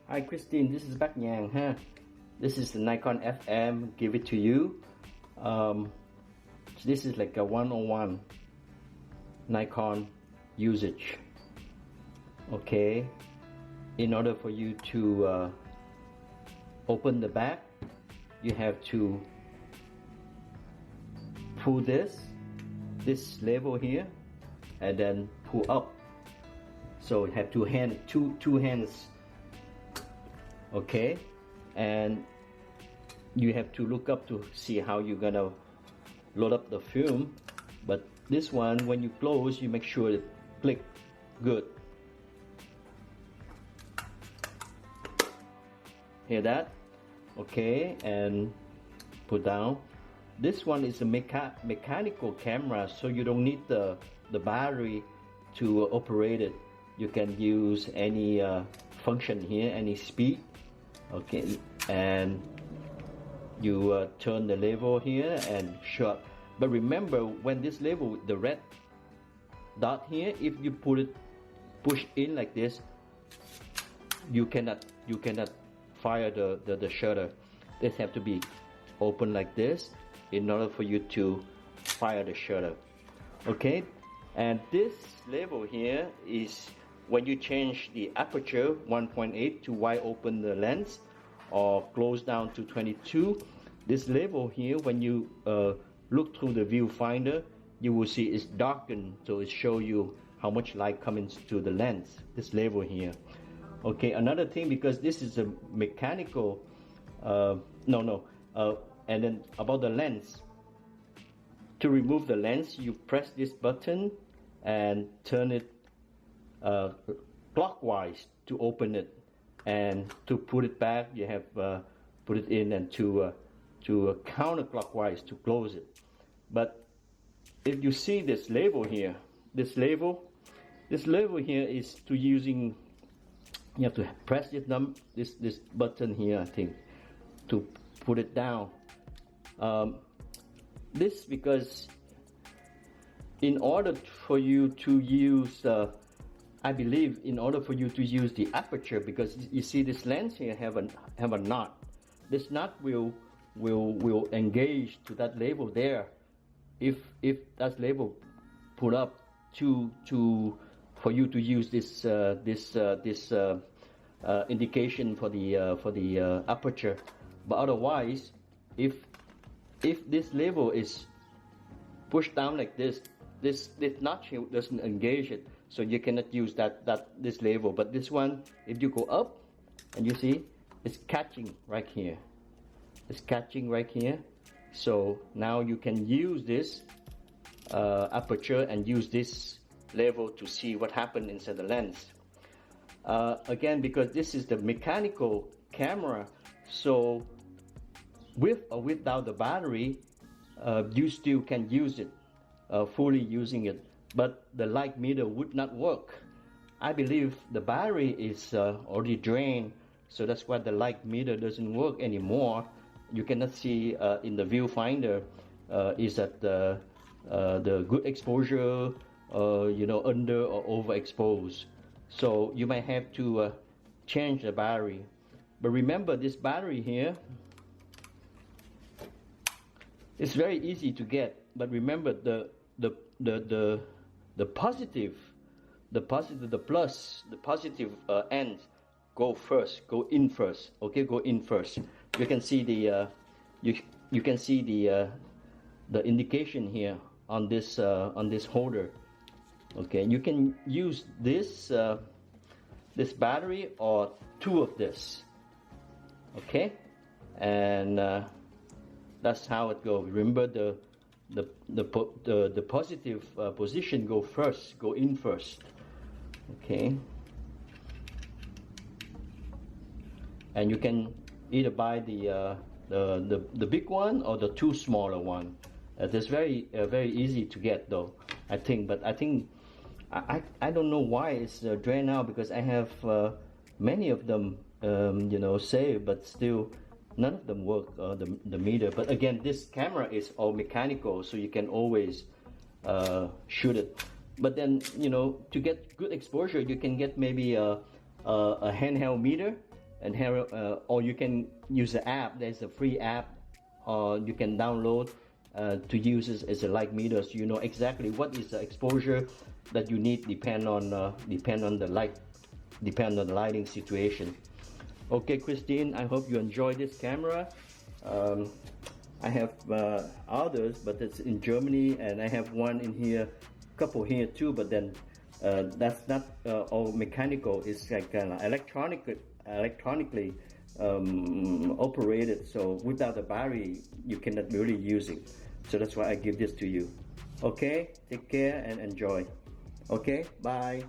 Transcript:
Hi Christine, this is Bak Nyang, huh? This is the Nikon FM, give it to you. This is like a 101 Nikon usage. Okay, in order for you to open the back, you have to pull this lever here and then pull up. So you have two hands. Okay, and you have to look up to see how you're gonna load up the film. But this one, when you close, you make sure it click good. Hear that? Okay, and put down. This one is a mechanical camera, so you don't need the battery to operate it. You can use any function here, any speed. Okay, and you turn the lever here and shut. But remember, when this lever, the red dot here, if you push in like this, you cannot fire the shutter. This have to be open like this in order for you to fire the shutter. Okay, and this lever here is when you change the aperture 1.8 to wide open the lens or close down to 22. This level here, when you look through the viewfinder, you will see it's darkened, so it shows you how much light comes to the lens, this level here. Okay, another thing, because this is a mechanical, and then about the lens, to remove the lens, you press this button and turn it clockwise to open it, and to put it back you have put it in, and to counterclockwise to close it. But if you see this label here, this label here is to using, you have to press this button here, I think, to put it down. This because in order for you to use I believe in order for you to use the aperture, because you see this lens here have a knot. This knot will engage to that label there. If that label put up for you to use this indication for the aperture. But otherwise, if this label is pushed down like this knot here doesn't engage it, so you cannot use this label. But this one, if you go up, and you see it's catching right here. It's catching right here. So now you can use this aperture and use this level to see what happened inside the lens. Again, because this is the mechanical camera, so with or without the battery, you still can use it, fully using it, but the light meter would not work. I believe the battery is already drained, so that's why the light meter doesn't work anymore. You cannot see in the viewfinder is that the good exposure, under or overexposed. So you might have to change the battery. But remember, this battery here, it's very easy to get. But remember, the positive ends go in first. Okay, go in first. You can see the you can see the indication here on this holder. Okay, you can use this this battery or two of this. Okay, and that's how it goes. Remember, the positive position go in first. Okay, and you can either buy the big one or the two smaller one. It's very easy to get though, I think. But I think I don't know why it's drained out, because I have many of them saved, but still none of them work, the meter. But again, this camera is all mechanical, so you can always shoot it. But then, to get good exposure, you can get maybe a handheld meter, and here, or you can use the app. There's a free app, or you can download to use it as a light meter, so you know exactly what is the exposure that you need, depend on the light, depend on the lighting situation. Okay, Christine, I hope you enjoy this camera. I have others, but it's in Germany, and I have one in here, couple here too, but then that's not all mechanical. It's like electronically operated, so without the battery you cannot really use it. So that's why I give this to you. Okay, take care and enjoy. Okay, bye.